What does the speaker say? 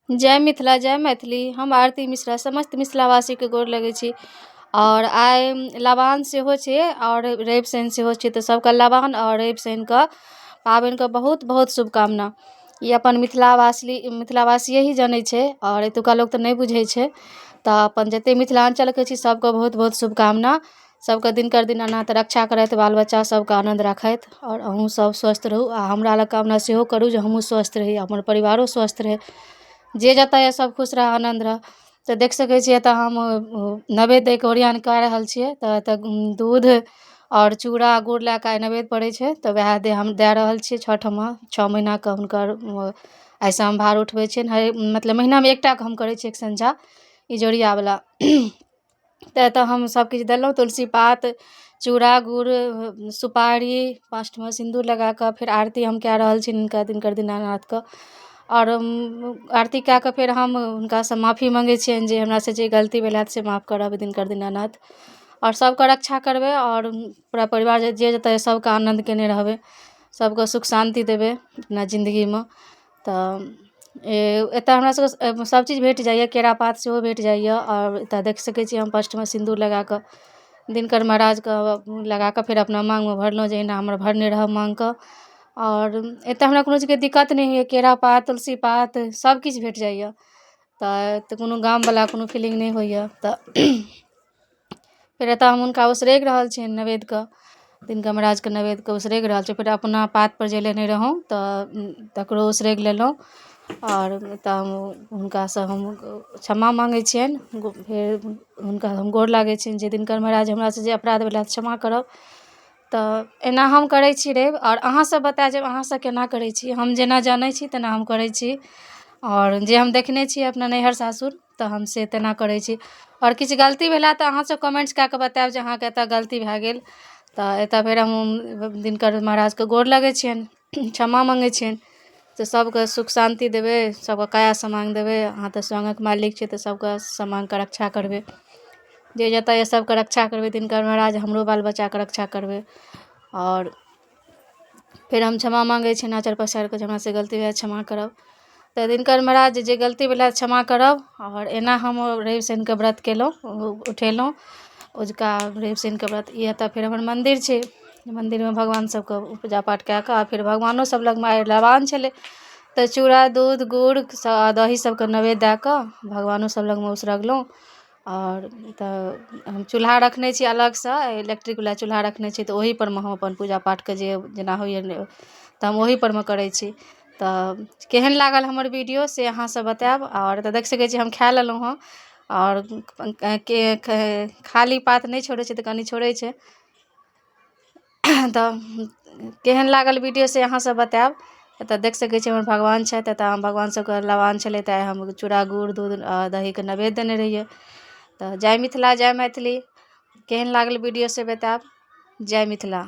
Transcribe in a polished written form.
जय मिथिला जय मैथिली। हम आरती मिश्रा समस्त मिथिलावासीके गोर लगै छी। और आइ लबान सेहो छै और रवि शनि सेहो छै, तऽ सबके लबान और रवि शनिके पाबनिके बहुत बहुत शुभकामना। ई अपन मिथिलावासिए ही जनै छै और एतुका लोक तऽ नहि बुझै छै। तऽ अपन जतेक मिथिलाञ्चलके छी सबके बहुत बहुत शुभकामना। सबके दिनकर दीनानाथ रक्षा करथि, बाल बच्चा सबके आनन्द राखथि और अहूँ सब स्वस्थ रहू। आ हमरा लग कामना सेहो करू जे हमहूँ स्वस्थ रही, हमर परिवारो स्वस्थ रहै, जे जतऽ यऽ सब खुश रह आनन्द रह। तऽ देख सकै छियै एतऽ हम नैवेद्य दैके ओरिआन कऽ रहल छियै। तऽ एतऽ दूध और चूड़ा गुड़ लए कऽ आइ नैवेद्य पड़ै छै, तऽ वएह हम दए रहल छियै। छठमे 6 महीनाके हुनकर आइसँ हम भार उठबै छियनि। मतलब महीनामे एकटा हम करै छियै एक सँझा इजोरियावला। तऽ एतऽ हम सबकिछु देलहुँ, तुलसी पात, चूड़ा गुड़, सुपारी, 5 ठुमा सिन्दूर लगा कऽ फेर आरती हम कए रहल छी हिनका दिनकर दीनानाथके। और आरती कए कऽ फेर हम हुनकासँ माफी मङ्गै छियनि जे हमरासँ जे गलती भेल हैत से माफ करब दिनकर दीनानाथ। और सबके रक्षा करबै और पूरा परिवार जे जतऽ सबके आनन्द केने रहबै, सबके सुख शान्ति देबै अपना जिन्दगीमे। तऽ एतऽ हमरा सबके सबचीज भेट जाइए, केरा पात सेहो भेट जाइए। और एतऽ देख सकै छी हम 5 ठुमा सिन्दूर लगा कऽ दिनकर महाराजके लगा कऽ फेर अपना माङ्गमे भरलहुँ, जहिना हमर भरने रहब माङ्गके। और एतऽ हमरा कोनो चीजके दिक्कत नहि होइए, केरा पात, तुलसी पात सबकिछु भेट जाइए। तऽ कोनो गामवला कोनो फीलिङ्ग नहि होइए। तऽ फेर एतऽ हम हुनका उसरगि रहल छियनि नैवेद्यके, दिनकर महाराजके नैवेद्यके उसरगि रहल छी। फेर अपना पातपर जे लेने रहौँ तऽ तकरो उसरगि लेलहुँ। और तऽ हुनकासँ हम क्षमा माँगै छियनि। फेर हुनका हम गोर लागै छियनि जे दिनकर महाराज हमरासँ जे अपराध भेल क्षमा करब। तऽ एना हम करै छी रवि। और अहाँसब बता जायब अहाँसब केना करै छी। हम जेना जानै छी तेना हम करै छी, और जे हम देखने छी अपना नैहर सासुर तऽ हम से तेना करै छी। और किछु गलती भेला तऽ अहाँसब कमेंट्स कए कऽ बतायब जे अहाँके एतऽ गलती भए गेल। तऽ एतऽ फेर हम दिनकर महाराजके गोर लगै छियनि, क्षमा मङ्गै छियनि जे सबके सुख शान्ति देबै, सबके काया समांग देबै। अहाँ तऽ स्वर्गक मालिक छियै तऽ सबके समांगके रक्षा करबै, जे जतऽ यऽ सबके रक्षा करबै। दिनकर महाराज हमरो बाल बच्चाके रक्षा करबै। और फेर हम क्षमा माँगै छियनि आँचर पसारि कऽ जे हमरासँ गलती भेल क्षमा करब। तऽ दिनकर महाराज जे गलती भेल क्षमा करब। और एना हम रवि शनिके व्रत केलहुँ, उठेलहुँ अजुका रवि शनिके व्रत। ई एतऽ फेर हमर मन्दिर छै, मन्दिरमे भगवान सबके पूजा पाठ कए कऽ फेर भगवानो सब लगमे आइ लबान छलै तऽ चूड़ा दूध गुड़ दही सबके नैवेद्य दए कऽ भगवानो सब लगमे उसरगलहुँ। और तऽ हम चूल्हा रखने छी अलगसँ, इलेक्ट्रिकवला चूल्हा रखने छी, तऽ ओहीपर मे हम अपन पूजा पाठके जे जेना होइए तऽ हम ओहीपर मे करै छी। तऽ केहन लागल हमर वीडियो से अहाँसब बतायब। और तऽ देख सकै छी हम खाए लेलहुँ हँ। और खाली पात नहि छोड़ै छै तऽ कनि छोड़ै छै। तऽ केहन लागल वीडियो से अहाँसब बतायब। एतऽ देख सकै छी हमर भगवान छथि, एतऽ हम भगवान सबके लबान छलै तऽ हम चूड़ा गुड़ दूध दहीके नैवेद्य देने रहिए। तऽ जय मिथिला जय मैथिली। केहन लागल वीडियो से बतायब। जय मिथिला।